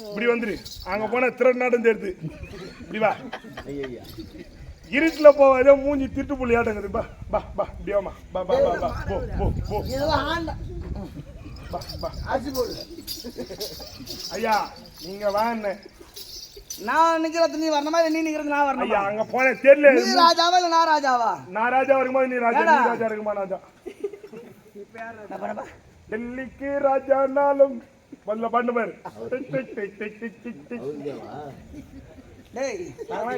இப்படி வந்துரு. அங்க போனா திறனாட்டம் தெரியுது. இப்படி வா. இருட்டுல போவாதே மூஞ்சி திட்டு புள்ளி ஆட்டங்குது. பா பா பா இப்படியாமா. பா பா பா பா போ போ போ. இதெல்லாம் ஆண்ட. பா பா. ஆசி போடு. ஐயா நீங்க வாங்க. நான் நிக்கிறது நீ வரணுமா இல்ல நீ நிக்கிறது நான் வரணுமா? ஐயா அங்க போனே தெரியல. நீ ராஜாவா இல்ல நான் ராஜாவா? நான் ராஜா இருக்கும்போது நீ ராஜா, நீ ராஜா இருக்குமா ராஜா? நான் பண்ணப்பா. டெல்லிக்கு ராஜானாலும் வல்ல பண்ணு பாரு. டேய்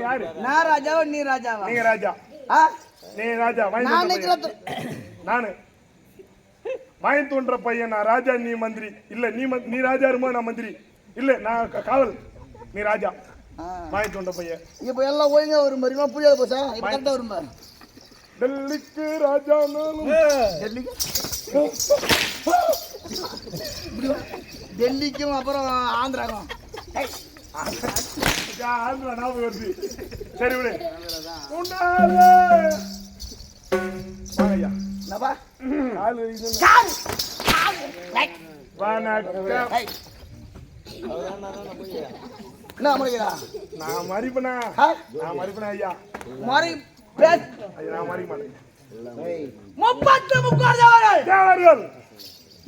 யாரு? நான் ராஜாவா நீ ராஜாவா? நீங்க ராஜா. நீ ராஜா. நான் நிக்கிறது நானு வாங்கி தோன்ற பையன். நான் ராஜா நீ மந்திரி. இல்ல நீ ராஜா இருக்கும்போது நான் மந்திரி. இல்ல நான் காவல், நீ ராஜா. வாங்கி தோன்ற பையன். இப்ப எல்லாம் ஒழுங்கா வரும் பாருங்க. புரியாத போச்சா? இப்ப கரெக்டா வரும் பாரு. டெல்லிக்கு ராஜானாலும் டெல்லிக்கும் அப்புறம் ஆந்திராக்கும். ஆந்திரா ஞாபகம் வருது. சரி விடு. என்னப்பா? என்ன முடிக்கிறா? நான் மறிப்பனா? நான் மறிப்பனா ஐயா? மறி பேஸ். நான் மறிக்க மாட்டேன். 33 தேவர்கள். தேவர்கள்.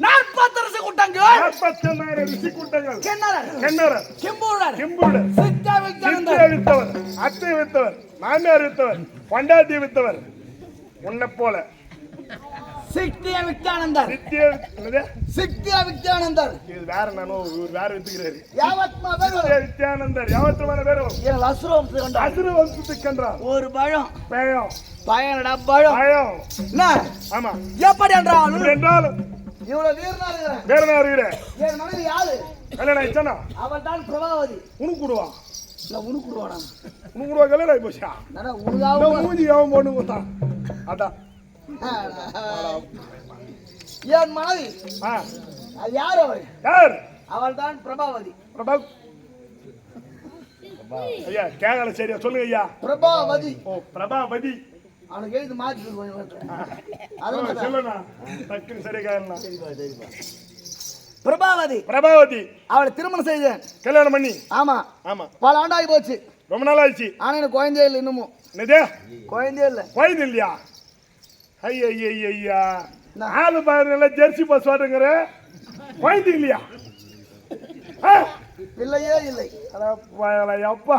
40 கூட்டங்கள். 40,000 ரிஷி கூட்டங்கள். கிண்ணறர். கிண்ணறர். கிம்பூடர். கிம்பூடர். சித்தா வித்தவர். வித்தவர். அத்தை வித்தவர். மாமியார் வித்தவர். பண்டாட்டி வித்தவர். உன்னை போல சித்திய வித்தானந்தர். சித்திய வித்தானந்தர். இது வேற நானோ இவர் வேற வித்துக்கிறாரு. யாவத்மா பேரு வித்தானந்தர். யாவத்மான பேரு. ஏன் அசுரம் கண்டா? அசுர வம்சத்துக்கு கண்டார். ஒரு பழம். பயம். பயனடா பழம். பயம். என்ன? ஆமா. எப்படி என்றாலும் என்றாலும் இவ்வளவு வீரனா இருக்கிற. வீரனா இருக்கிற. என் மனைவி யாரு? கல்யாணம் ஆயிடுச்சானா? அவள் தான் பிரபாவதி. உனக்கு கூடுவா? இல்ல உனக்கு கூடுவானா? உனக்கு கூடுவா கல்யாணம் ஆயி போச்சா? நானா உனக்காக மூஞ்சி அவன் பொண்ணு கொடுத்தான். அதான். என் மனைவி. அது யார் அவள்? யார்? அவள் தான் பிரபாவதி. பிரபா. ஐயா கேங்கல சரியா சொல்லுங்க ஐயா. பிரபாவதி. ஓ பிரபாவதி. அவனுக்கு எழுதி மாத்தி அதான் சொல்லுண்ணா. டக்குன்னு சரியா கேட்கலாம். பிரபாவதி. பிரபாவதி. அவளை திருமணம் செய்தேன். கல்யாணம் பண்ணி. ஆமா ஆமா. பல ஆண்டாகி போச்சு. ரொம்ப நாள் ஆயிடுச்சு. ஆனா எனக்கு குழந்தையே இல்லை இன்னமும். என்னது? குழந்தையே இல்லை. குழந்தை இல்லையா? ஐயா ஆளு பாருங்க ஜெர்சி பஸ் வாட்டுங்கிற. குழந்தை இல்லையா? இல்லையே இல்லை. அப்பா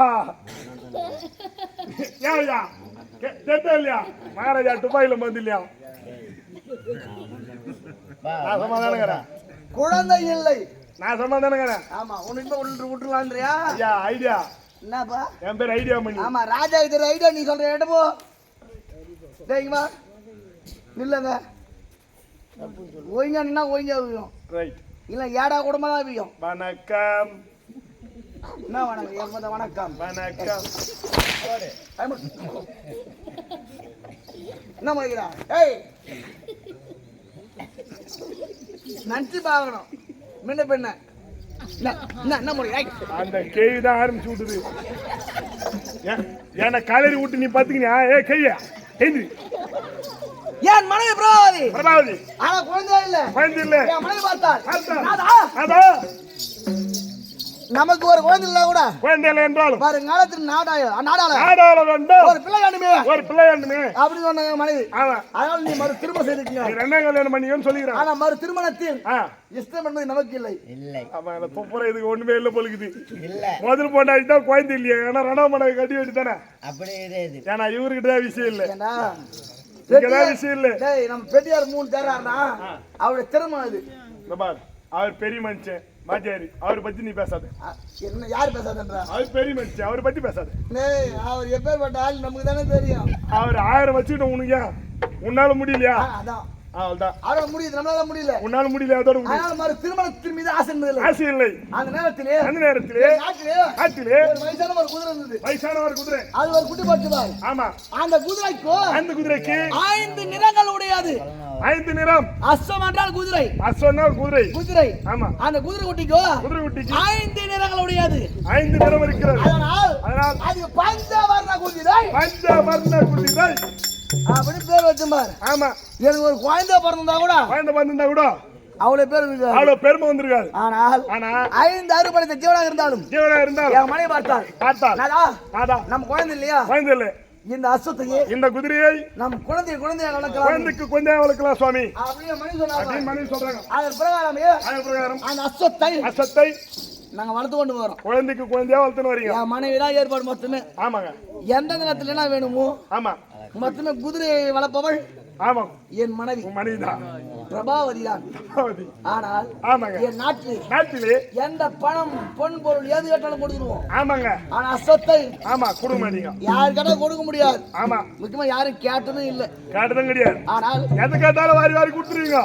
ஏயா கேட்ட இல்லையா? மகாராஜா துபாயில வந்து இல்லையா? நான் சமாதானங்கிறேன். குழந்தை இல்லை. நான் சமாதானங்கிறேன். ஆமா உனக்கு விட்டுலான்றியா? ஐயா ஐடியா. என்னப்பா? என் பேர் ஐடியா மணி. ஆமா ராஜா இது ஐடியா. நீ சொல்ற இடமோ டேய்மா இல்லங்க. ஒய்ங்கன்னா ஒய்ங்க வியும். ரைட். இல்ல ஏடா கூடமா தான் வியும். வணக்கம். என்ன வணக்கம்? எப்ப வணக்கம்? வணக்கம். என்ன முடிக்கிறா? ஏய் நன்றி பாக்கணும். முன்ன பெண்ண என்ன முடிக்கிற? அந்த கேள்வி தான் ஆரம்பிச்சு விட்டுது. ஏன்னா கலரி விட்டு நீ பாத்தீங்கன்னா ஏ கையா எந்திரி. ஏன் மனைவி பிரபாவதி. பிரபாவதி. ஆனா குழந்தை இல்ல. குழந்தை இல்ல. என் மனைவி பார்த்தால் அதான் நமக்கு ஒரு குழந்தை இல்ல கூட குழந்தை இல்லை என்றாலும் பாரு காலத்தில் நாடாள வேண்டும். ஒரு பிள்ளை வேண்டுமே. ஒரு பிள்ளை வேண்டுமே அப்படி சொன்னாங்க மனைவி. ஆமா. அதனால நீ மறு திருமணம் செய்திருக்கீங்க. ரெண்டாம் கல்யாணம் பண்ணிக்கன்னு சொல்லிக்கிறேன். ஆனா மறு திருமணத்தில் இஷ்டம் என்பது நமக்கு இல்லை. இல்லை. ஆமா அந்த துப்புற இதுக்கு ஒண்ணுமே இல்ல பொழுது. முதல் போட்டாச்சு தான் குழந்தை இல்லையா? ஏன்னா ரெண்டாம் மனைவி கட்டி வச்சு தானே. அப்படியே கிடையாது. ஏன்னா இவர்கிட்ட தான் விஷயம் இல்லை. விஷயம் இல்ல. நம்ம பெரியார் 3 தேர்றாருன்னா அவருடைய திருமணம் இது. அவர் பெரிய மனுஷன் மாட்டியாரு. அவரை பத்தி நீ பேசாத. என்ன யாரு பேசாதன்றா? அவர் பெரிய மனுஷன். அவரை பத்தி பேசாத. அவர் எப்பேற்பட்ட ஆள் நமக்கு தானே தெரியும். அவர் 1000 வச்சுக்கிட்ட உனக்கு உன்னால முடியலையா? அதான் அவ்வளவுதான். அவரால் முடியுது, நம்மளால முடியல. உன்னால முடியல அதோட திருமணத்தின் மீது ஆசை இல்லை. ஆசை இல்லை. அந்த நேரத்திலே நாட்டிலே ஒரு வயசான ஒரு குதிரை இருந்தது. வயசான ஒரு குதிரை. அது ஒரு குட்டி போட்டுவார். ஆமா. அந்த குதிரைக்கு 5 நிறங்கள் உடையது. 5 நிறம். அஸ்வம் என்றால் குதிரை. அஸ்வம்னால் குதிரை. ஆமா. அந்த குதிரை குட்டிக்கு 5 நிறங்கள் உடையது. 5 நிறம் இருக்கிறது. அதனால் அது பஞ்சவர்ண குதிரை. குதிரை அப்படி பேர் வச்சுப்பாரு. ஆமா. எனக்கு ஒரு குழந்தை பிறந்தா கூட அவ்வளவு பேர் இருக்கு. அவ்வளவு பெருமை வந்திருக்காது. ஆனால் ஆனா 5 அறுபடைத்த ஜீவனாக இருந்தாலும் என் மனைவி பார்த்தால் நாதா நம்ம குழந்தை இல்லையா, குழந்தை இல்லை, இந்த அஸ்வத்தையே இந்த குதிரையை நம் குழந்தையை வளர்க்கலாம், குழந்தைக்கு குழந்தையா வளர்க்கலாம் சுவாமி அப்படியே மனைவி சொல்றாங்க. அதன் பிரகாரம் அந்த அஸ்வத்தை நாங்க வளர்த்து கொண்டு வரோம். குழந்தைக்கு குழந்தையா வளர்த்துன்னு வரீங்க. என் மனைவி தான் ஏற்பாடு மொத்தமே. ஆமாங்க. எந்த நேரத்துல என்ன வேணுமோ ஆமா மொத்தமே குதிரையை வளர்ப்பவள் ஆமா என் மனைவி. மனைவிதான் பிரபாவதி தான். ஆனால் ஆமாங்க என் நாட்டிலே எந்த பணம் பொன் பொருள் எது கேட்டாலும் கொடுத்துருவோம். ஆமாங்க. ஆனா அஸ்வத்தை ஆமா கொடுக்க மாட்டீங்க. யாரு கேட்டாலும் கொடுக்க முடியாது. ஆமா முக்கியமா யாரும் கேட்டதும் இல்ல, கேட்டதும் கிடையாது. ஆனால் எது கேட்டாலும் வாரி வாரி கொடுத்துருவீங்க.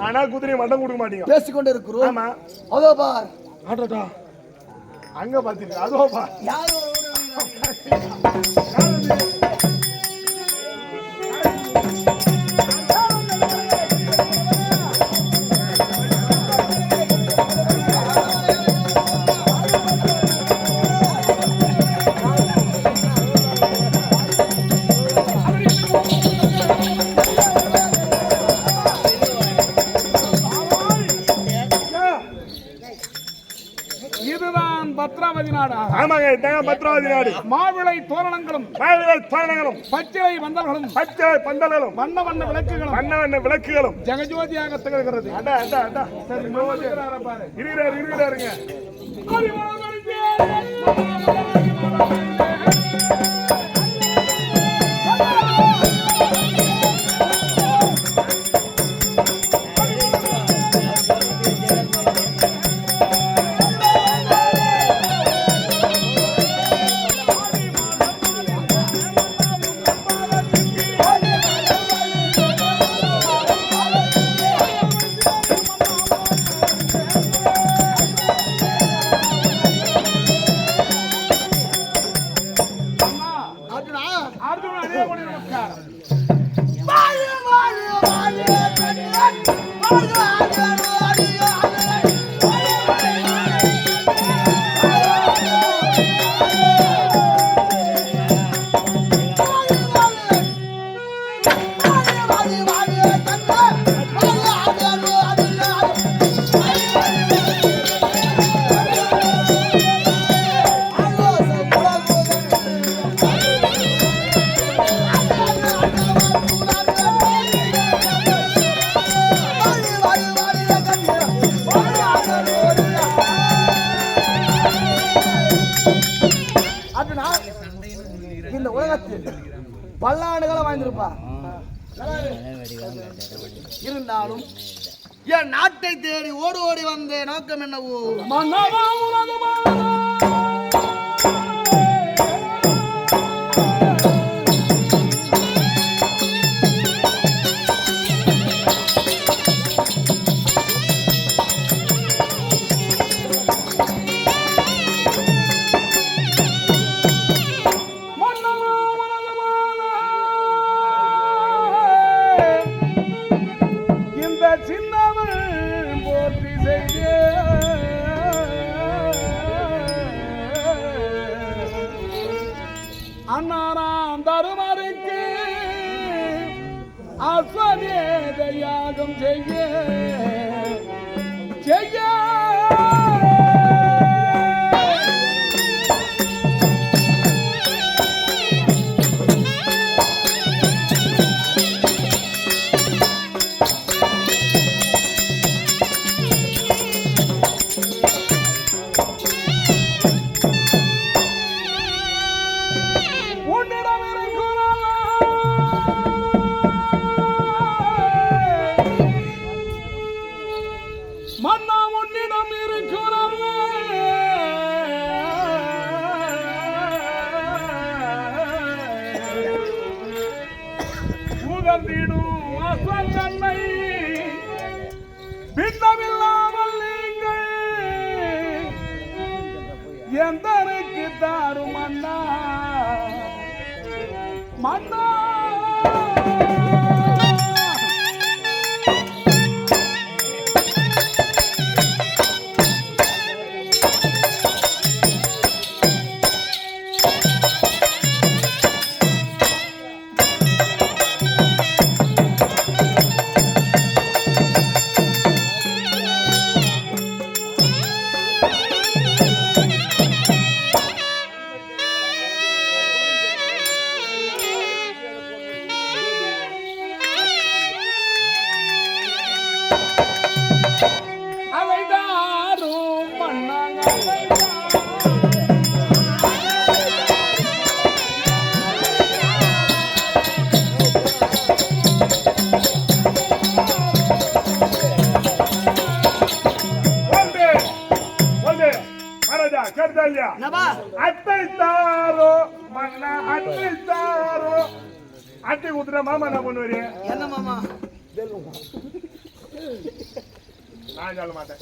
ஆனா குதிரையை மட்டும் கொடுக்க மாட்டீங்க. பேசிக்கொண்டு இருக்கிறோம். ஆமா அதோ பார், ஆட்டோடா அங்க பாத்தீங்க, அதோ பார் யாரும் இதுதான் பத்ராவதி நாடு. ஆமாங்க, இதான் பத்ராவதி நாடு. மாவிளை தோரணங்களும் பச்சை பந்தல்களும் வண்ண வண்ண விளக்குகளும் ஜெகஜோதியாக திகழ்கிறது. இருக்கிறாருங்க. இந்த உலகத்தில் பல்லாண்டுகளை வாழ்ந்திருப்பா. இருந்தாலும் என் நாட்டை தேடி ஓடி வந்த நோக்கம் என்னவோ அண்ணாராம் தருமருக்கு அஸ்வமேத யாகம் செய்ய மன்னா உன்னிடம் இருக்கிறார்கள் உகந்திடும் அஸ்வங்கண்ணை பின்னமில்லாமல் நீங்கள் எந்தனுக்கு தாரும் மன்னா மன்னா இல்லையா? என்னப்பா அட்டை தாரோ மன்னா அட்டை தாரோ. அட்டை குத்துற மாமா என்ன பண்ணுவாரு? என்ன மாமா? நான் சொல்ல மாட்டேன்.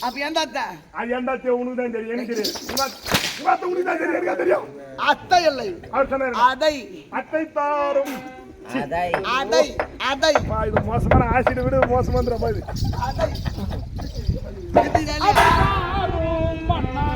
அப்ப எந்த அத்தை? அது எந்த அத்தை உனக்கு தான் தெரியும், எனக்கு தெரியும். உங்க அத்தை உனக்கு தான் தெரியும், எனக்கு தெரியும். அத்தை இல்லை, அவர் சொன்னாரு அதை. அட்டை தாரும் அதை அதை அதை. இது மோசமான ஆசிட் விட மோசமான பாது. அதை தாரும் மன்னா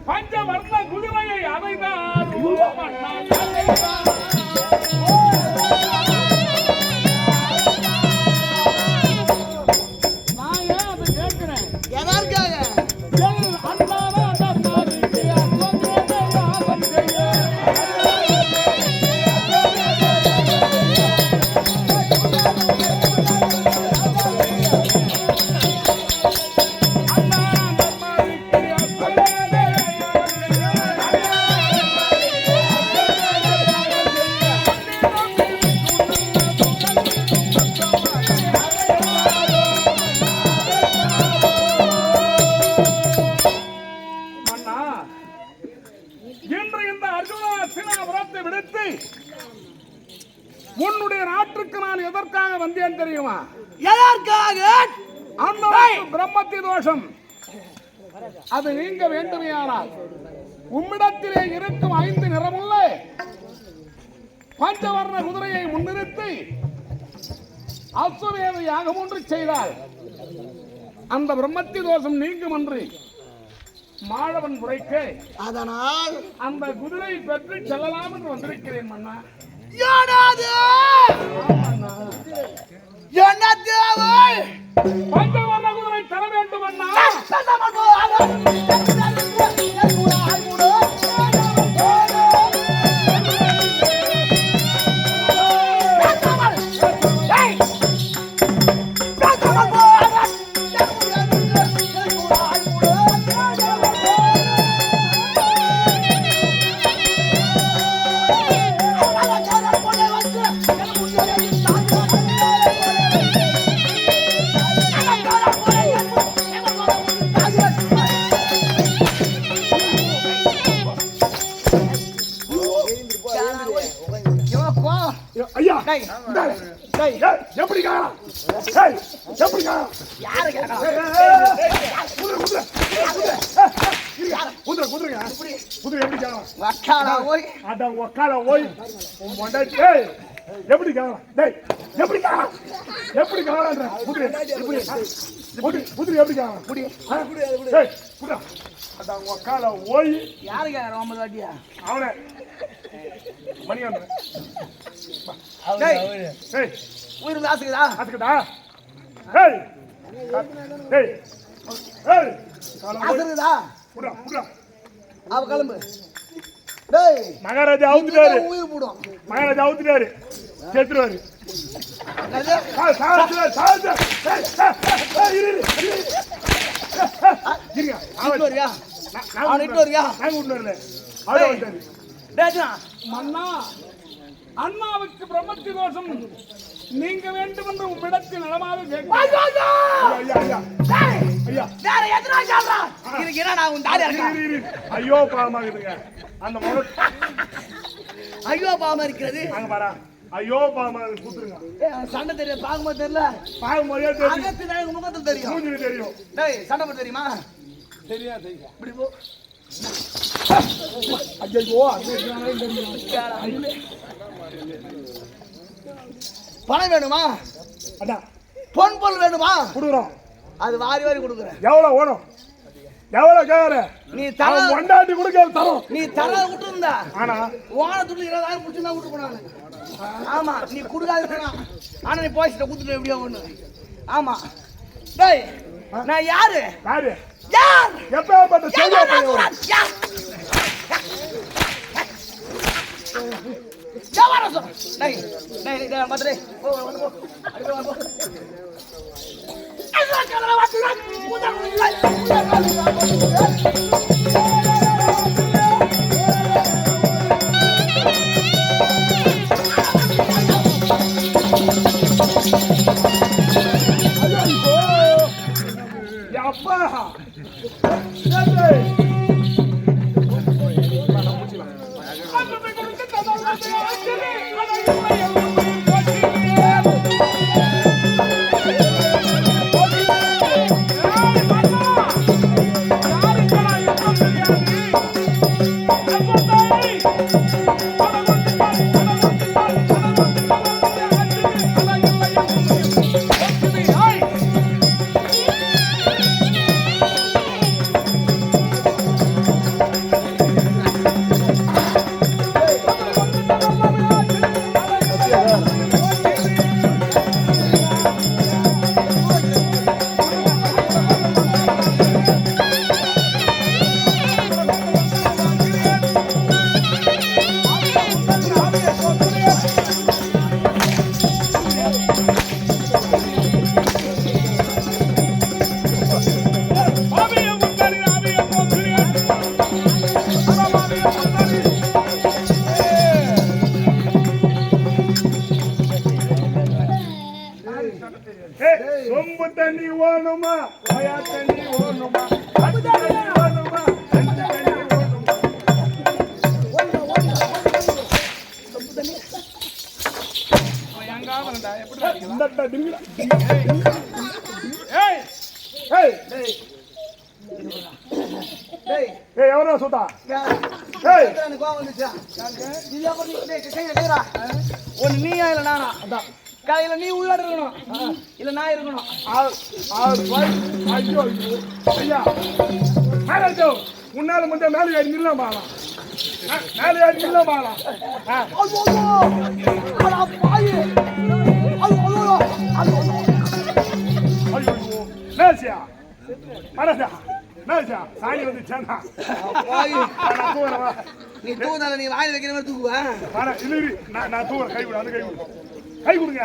பஞ்சவர்ண குதிரையை அதைதான் நான் ஏன் அதை கேட்கிறேன்? எதற்காக? உன்னுடைய நாட்டுக்கு நான் எதற்காக வந்தேன் தெரியுமா? எதற்காக? அந்த பிரம்மத்தி தோஷம் அது நீங்க வேண்டுமையானால் உம்மிடத்திலே இருக்கும் 5 நிறமுள்ள பஞ்சவர்ண குதிரையை முன்னிறுத்தி அஸ்வமேத யாகம் ஒன்று செய்தால் அந்த பிரம்மத்தி தோஷம் நீங்கும் என்று மாழவன் உரைக்க, அதனால் அந்த குதிரை பெற்று செல்லலாம் என்று வந்திருக்கிறேன் மன்னா. பஞ்சவர்ண குதிரை தர வேண்டும் அண்ணா. ஐயா எப்படி காணலாம்? எப்படி காணலாம்? குதிரை குதிரைங்க குதிரை எப்படி காணலாம்? அதான் ஒக்கால ஓய் எப்படி காணலாம்? டேய் எப்படி காணலாம்? எப்படி காணலான்ற குதிரை குதிரை எப்படி காணலாம்? டேய் குதிரை அதான் ஒக்கால ஓய். யாருக்கு 9 வாட்டியா? அவனே மணியாண்ட உயிர் ஆசைக்குதா? ஆசைக்குதா? ஏய் ஏய் ஏய் ஆசைக்குதா? புடா புடா அவ கிளம்பு. டேய் மகாராஜா அவுத்துட்டாரு. உயிர் போடும். மகாராஜா அவுத்துட்டாரு. செத்துறாரு. என்னது? சாவுறாரு. இரு இருங்க. அவன் வரியா? அவன் இட்டு வரியா? நான் கூட்டு வரல. அவரே வந்துட்டாரு. டேஜா மன்னா, அண்ணாவுக்கு பிரம்மத்தி தோஷம் நீங்க வேண்டும் என்று உம்மிடத்தில் நலமாக கேட்கிறேன். ஐயோ பாவமா இருக்குங்க அந்த முகம். ஐயோ பாவமா இருக்கிறது. அங்க பாரா. ஐயோ பாவமா கூத்துருங்க. சண்டை தெரியல, பாக்கும்போது தெரியல. பாக்கும்போதே தெரியும். அகத்துல முகத்துல தெரியும். மூஞ்சில தெரியும். டேய் சண்டை போட தெரியுமா? தெரியாது. இப்படி போ. ஐயோ பணம் வேணுமா? அதான் பொன் பொருள் வேணுமா? குடுக்குறோம். அது வாரி வாரி கொடுக்குறேன். எவ்வளவு வேணும்? எவ்வளவு கேக்குற? நீ தர கொண்டாட்டி கொடுக்க தரோம். நீ தர விட்டு இருந்தா ஆனா ஓனத்துள்ள 20,000 புடிச்சு தான் விட்டு போனாங்க. ஆமா நீ குடுக்காத. ஆனா நீ போயிட்ட குடுத்துட்டு எப்படியோ ஒண்ணு. ஆமா டேய் நான் யாரு? யாரு? யார்? எப்ப பட்ட செல்வா பையன்? டேய் டேய் டேய் மாத்ரே போ வந்து போ அடி போ அண்ணா கலர வாத்துடா அப்பா சொம்பு தண்ணி ஓணுமா ஓயா தண்ணி ஓணுமா தண்ணி ஓணுமா தண்ணி ஓணுமா ఎవరో చూద్దా ஒன்னு நீயா இல்ல நானா காலையில நீ உள்ளாட இருக்கணும் இல்ல நான் இருக்கணும் ஐயோ முன்னால மட்டும் மேலே ஏறி நில்லமாலாம் மேலே ஏறி நில்லமாலாம் ஐயோ மனசா மேசா சாணி வந்து சேனா நீ தூதால நீ வாயில வைக்கிற மாதிரி தூக்குவா இல்ல நான் தூக்குறேன் கை கொடு அந்த கை கொடு கை கொடுங்க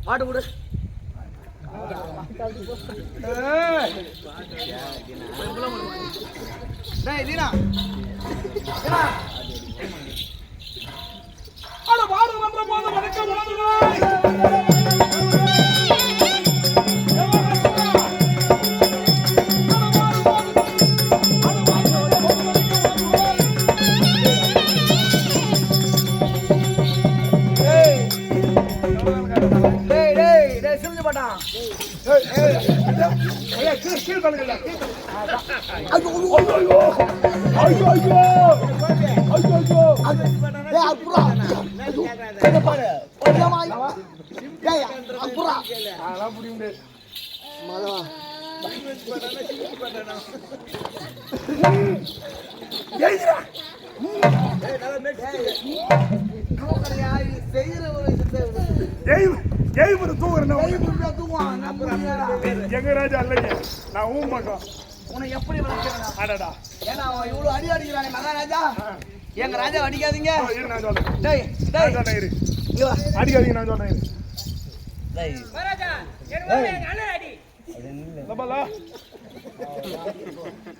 பாட்டு கொடு டேய் தீனா தீனா அட பாடு வந்த போது வணக்கம் வாடுங்க எங்க ராஜா இல்லைங்க நான் ஊமாக்கம் உன்னை எப்படி வளர்க்கிறேன் அடடா ஏன்னா அவன் இவ்வளவு அடி அடிக்கிறானே மகாராஜா எங்க ராஜா அடிக்காதீங்க நான் சொல்றேன் டேய் டேய் இங்க வா அடிக்காதீங்க நான் சொல்றேன் டேய் மகாராஜா என்னோட நல்ல அடி நம்மள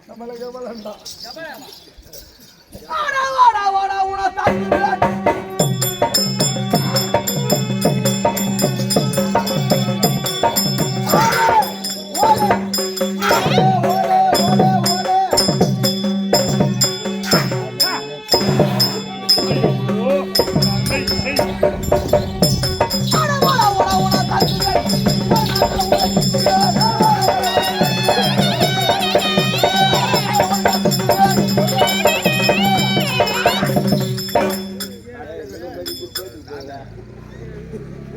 நம்மள கபலண்டா வாடா வாடா வாடா உன தாக்குகிறேன்.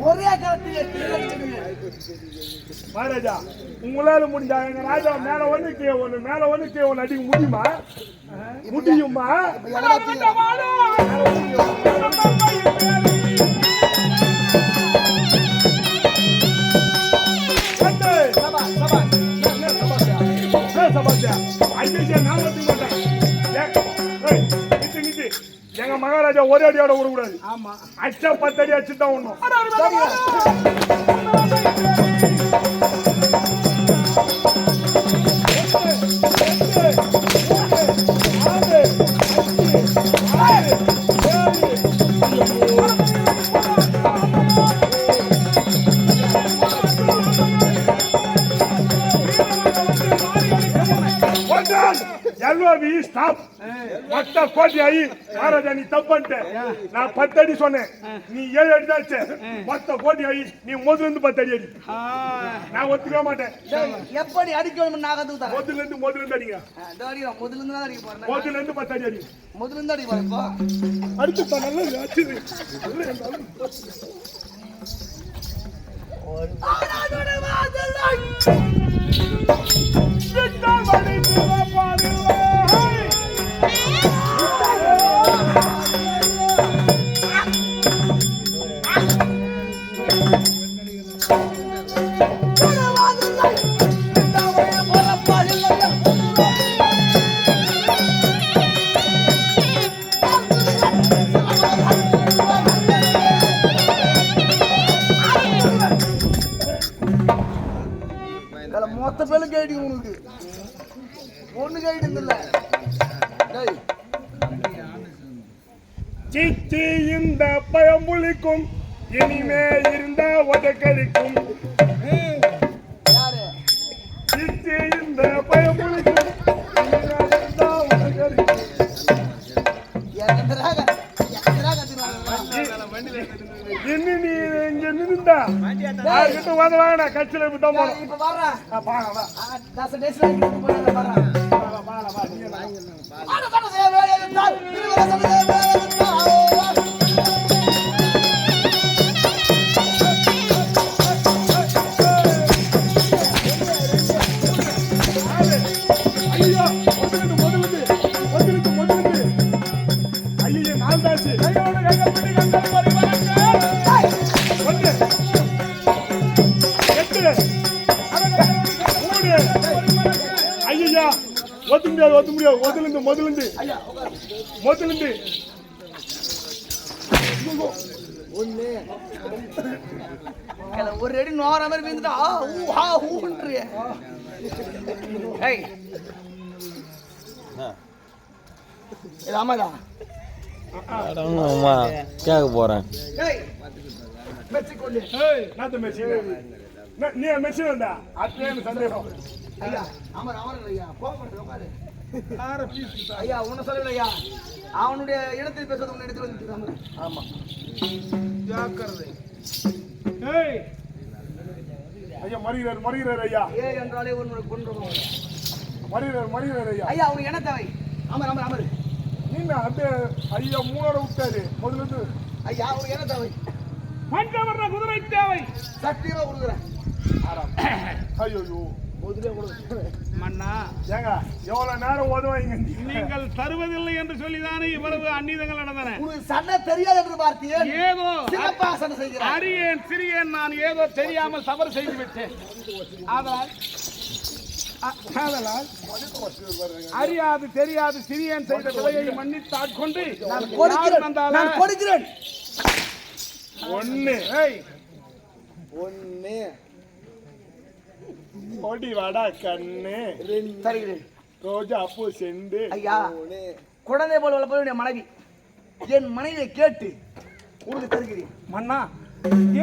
ஒரே காலத்தில் மகாராஜா உங்களால முடிஞ்சா எங்க ராஜா மேல வந்து கீழே ஒண்ணு அடிக்க முடியுமா? முடியுமா? எங்க மகாராஜா ஒரே அடியோட விடக்கூடாது. ஆமா அச்சா 10 அடி அச்சுதான் ஒண்ணும். மொத்த கோட்டி ஆகி மகாராஜா நீ தப்பு நான் 10 அடி சொன்னேன், நீ 7 அடி தான். மொத்த கோட்டி ஆகி நீ முதல்ல இருந்து 10 அடி அடி. நான் ஒத்துக்க மாட்டேன். எப்படி அடிக்கணும் நான் கத்துக்கிட்டேன். முதல்ல இருந்து அடிங்க. முதல்ல இருந்து தான் அடிக்க போறேன். முதல்ல இருந்து 10 அடி அடி. முதல்ல இருந்து அடிக்க போறேன். இப்போ அடிச்சு நல்லது அடிச்சு மொத்த பேரு கைடி உனக்கு ஒண்ணு கைடு இல்ல. சிச்சி இந்த பயமுளிக்கும் இனிமே இருந்தா உதக்கடிக்கும். யாரு சிச்சி இந்த பயமுளிக்கும் இனிமே இருந்தா உதக்கடிக்கும். இன்னும் நீ இங்க நின்றுடா கிட்ட வந்து வாங்க கட்சியில விட்டோம் இப்ப வர்றேன். ஐயோ நான் தாச்சு ஐயா ஒத்து முடியாது முதலிருந்து ஒரு அடி நோற மாதிரி விழுந்துட்டா ஆமாதான் கேட்க போறேன். நீ மெஷின் வந்தா அது சந்தேகம். ஐயா அமர் அமர் ஐயா கோபப்படுற ஐயா உன்ன சொல்லல ஐயா அவனுடைய இடத்தில் பேசுறது உன்ன இடத்துல வந்து. ஆமா ஜாக்கிரதை. ஐயா மறுகிறார் ஐயா. ஏ என்றாலே உன்னை கொன்றுவோம். மறுகிறார் ஐயா. ஐயா உனக்கு என்ன தேவை? அமர் அமர் அமர் நீங்க அப்படியே ஐயா 3 விட்டாரு முதல்ல. ஐயா உனக்கு என்ன தேவை? மஞ்சவர்ண குதிரை தேவை. சத்தியமா கொடுக்குறேன். ஐயோ முதலே கொடுக்குறேன். மன்னா ஏங்க எவ்வளவு நேரம் ஓதுவாங்க நீங்கள் தருவதில்லை என்று சொல்லிதானே இவ்வளவு அந்நிதங்கள் நடந்தன. உனக்கு சண்டை தெரியாது என்று பார்த்தீர்கள். ஏதோ சிறப்பாக சண்டை செய்கிறேன். அரியேன் சிறியேன் நான் ஏதோ தெரியாமல் தவறு செய்து விட்டேன். ஆதலால் அறியாது தெரியாது சிறியன் செய்த விலையை மன்னித்து ஆட்கொண்டு நான் கொடுக்கிறேன். ஒண்ணு ஓடி வாடா கண்ணு தருகிறேன். ரோஜா பூ செண்டு ஐயா குழந்தை போல் வளர்ப்பது மனைவி. என் மனைவியை கேட்டு உனக்கு தருகிறேன். மன்னா,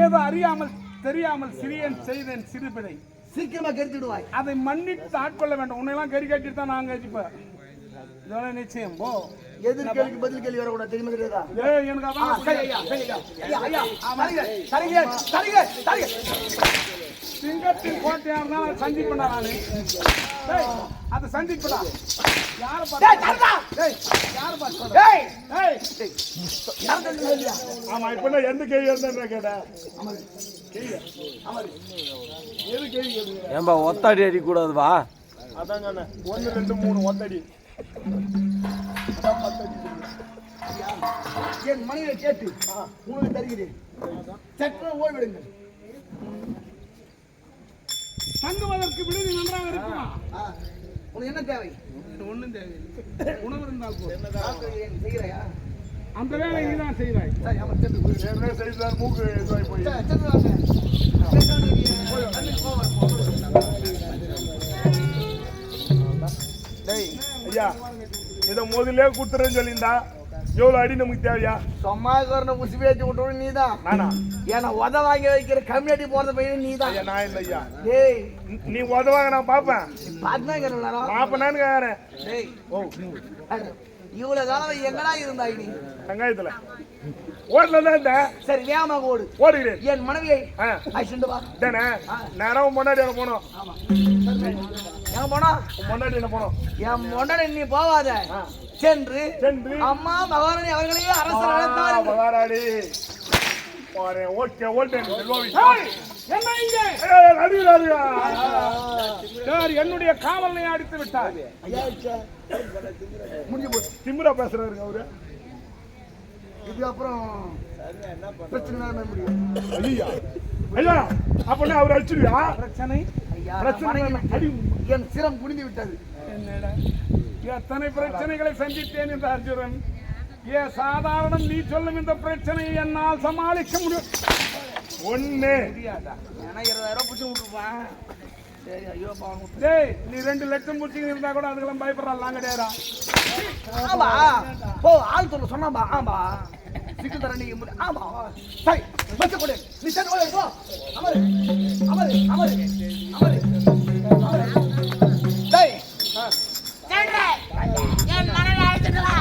ஏதோ அறியாமல் தெரியாமல் சிறியன் செய்தேன் சிறுபிழை. சீக்கிரமா கெடுத்துடுவாய். அதை மன்னித்து ஆட்கொள்ள வேண்டும். உன்னையெல்லாம் கறி கட்டிட்டு தான் நாங்க இப்ப இதெல்லாம் நிச்சயம். போ, எதிர் கேள்விக்கு பதில் கேள்வி வரக்கூடாது. தெரியுமா தெரியாதா? எனக்கு அதான் சரி ஐயா, சரி ஐயா. ஐயா, ஐயா, சரிங்க, சரிங்க, சரிங்க. சிங்கத்தின் கோட்டையா இருந்தாலும் சந்திப்பா நானு. அதை சந்திப்படா. யார டேய், தரடா. டேய், யார பாத்து டேய், டேய், யார் தரடா இல்லையா? ஆமா இப்ப நான் எந்த கேள்வி இருந்தா கேட்டேன். எது கேள்வி கேட்டீங்க? ஏன்பா ஒத்தாடி அடி கூடாதுவா? அதான் சொன்னேன் 1 2 3 ஒத்தடி. என் மனைவியை கேட்டு உனக்கு தருகிறேன். சற்று ஓய்விடுங்கள். தங்குவதற்கு விடுதி நன்றாக இருக்குமா? உனக்கு என்ன தேவை? ஒண்ணும் தேவையில்லை. உணவு இருந்தால் போதும். செய்கிறாயா? அந்த வேலை நீதான் செய்வாய். சரி, ஆமா, சென்று போய். ஏற்கனவே செய்தார் மூக்கு இதுவாகி போய். சென்று வாங்க. தண்ணிக்கு போவார். ஐயா இதை முதல்ல கொடுத்துறேன்னு சொல்லியிருந்தா எவ்வளவு அடி நமக்கு தேவையா? சொம்மாக்காரனை உசி பேச்சு விட்டு நீதான். நானா? ஏன்னா உத வாங்கி வைக்கிற கம்யூனிட்டி போறது பையன் நீதான். ஐயா நான் இல்லை ஐயா. டேய், நீ உதவாங்க நான் பாப்பேன். பாத்துனா பாப்பனான்னு கேக்குறேன். டேய், ஓ இவ்வளவு காலம் எங்கடா இருந்தாய் நீ? வெங்காயத்துல ஓடல தான் இருந்தேன். சரி, வேகமாக ஓடு. ஓடுகிறேன். என் மனைவியை ஆ அழைச்சிட்டு வா. தானே நேரம் முன்னாடி அங்க போனோம். ஆமா, எங்க போனா? முன்னாடி என்ன போனோம்? என் முன்னாடி நீ போவாத. சென்று சென்று அம்மா மகாராணி அவர்களையே அரசர் அழைத்தார்கள். மகாராணி போறேன். ஓகே ஓட்டேன். என்ன இங்க? சார், என்னுடைய காவலை அடித்து விட்டார். முடிஞ்சு போச்சு. திமிரா பேசுறாருங்க அவரு. இது அப்புறம் பிரச்சனை முடியும். ஐயா ஐயா அப்ப அவர் அடிச்சிருவியா? பிரச்சனை ஐயா, பிரச்சனை மனைவி என் சிரம் குனிந்து விட்டது. என்னடா, எத்தனை பிரச்சனைகளை சந்தித்தேன் இந்த அர்ஜுனன். ஏன் சாதாரணம் நீ சொல்லும் இந்த பிரச்சனையை என்னால் சமாளிக்க முடியும். ஒண்ணு தெரியாதா? ஏன்னா 20,000 பிடிச்சி விட்டுருப்பான். சரி, ஐயோ பாவம். டேய், நீ 2 லட்சம் முடிச்சு இருந்தா கூட அதுக்கெல்லாம் பயப்படுறான் கிடையாதா? ஆமா, ஓ ஆள் சொல்ல சொன்னாம்பா. ஆமா, சிக்கு தர நீ. ஆமா, சரி, பச்சை கொடு. நீ சென்று போய் போ. அமரு, அமரு, அமரு, அமரு, அமரு. டேய், என் மனைவி அழைச்சிட்டு வா.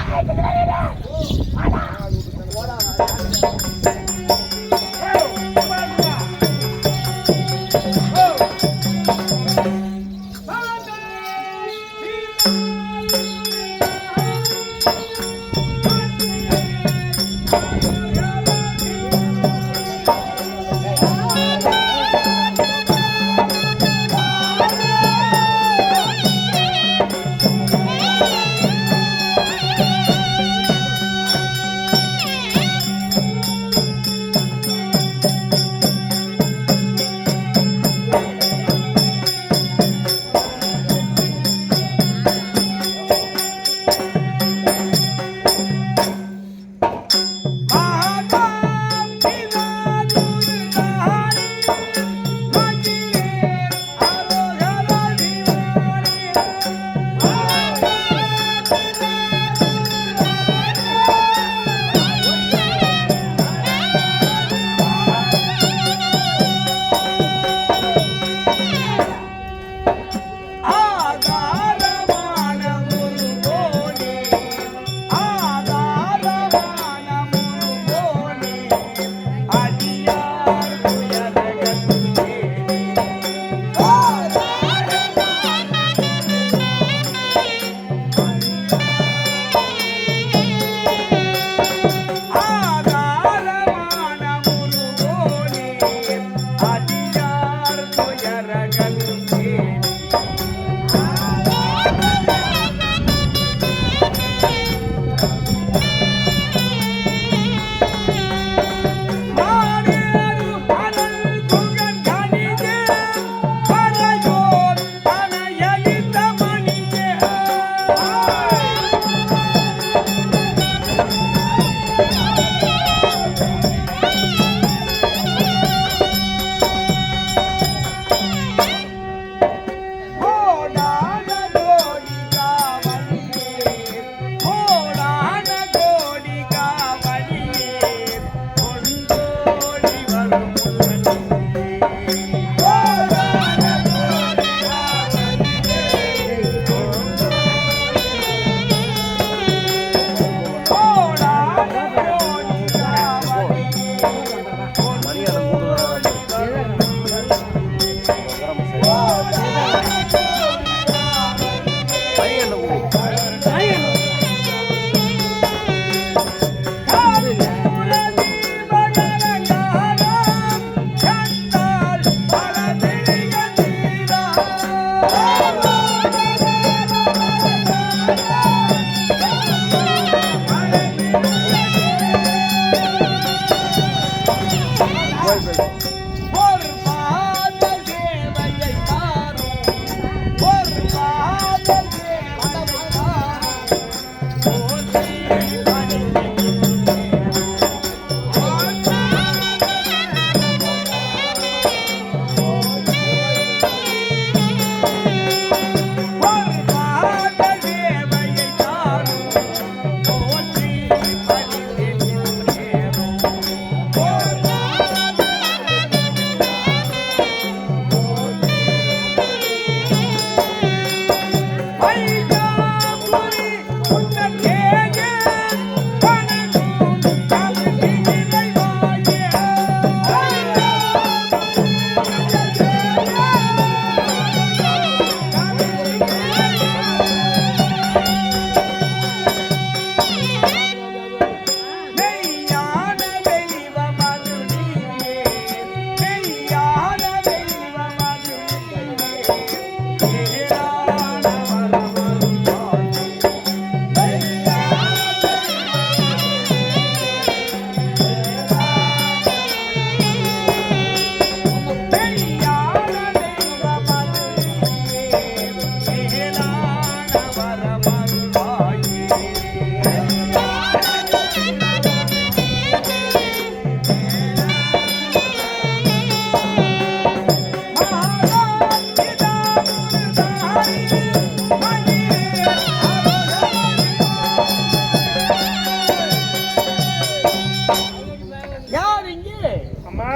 அம்மா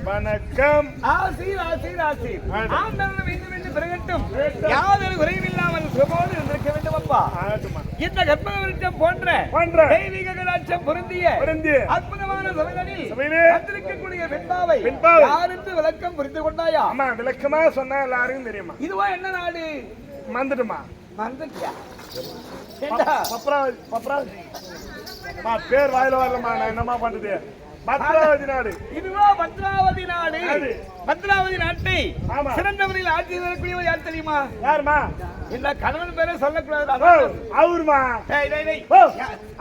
வணக்கம். ஆசீர் ஆசீர் ஆசீர். ஆண்டவன் வேண்டும் என்று பிறகட்டும். யாதொரு குறைவில்லாமல் சுகமோடு இருந்திருக்க வேண்டும் அப்பா. ஆகட்டும்மா. இந்த கற்பக விருட்சம் போன்ற தெய்வீக கடாட்சம் பொருந்திய அற்புதமான சபைகளில் வந்திருக்கக்கூடிய பெண்பாவை யார் என்று விளக்கம் புரிந்து கொண்டாயா? அம்மா விளக்கமா சொன்னா எல்லாருக்கும் தெரியுமா? இதுவா என்ன நாடு? மறந்துட்டுமா? மறந்துட்டியா? பப்ராவதி. பப்ராவதி பேர் வாயில வரலமா, நான் என்னமா பண்றது? பத்ராவதி நாடு. இதுவா பத்ராவதி நாடு? பத்ராவதி நாட்டை சிறந்த முறையில் ஆட்சி செய்யக்கூடியவர் யார் தெரியுமா? யாருமா? இந்த கணவன் பேரை சொல்லக்கூடாது. அவருமா?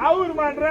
அவருமான்ற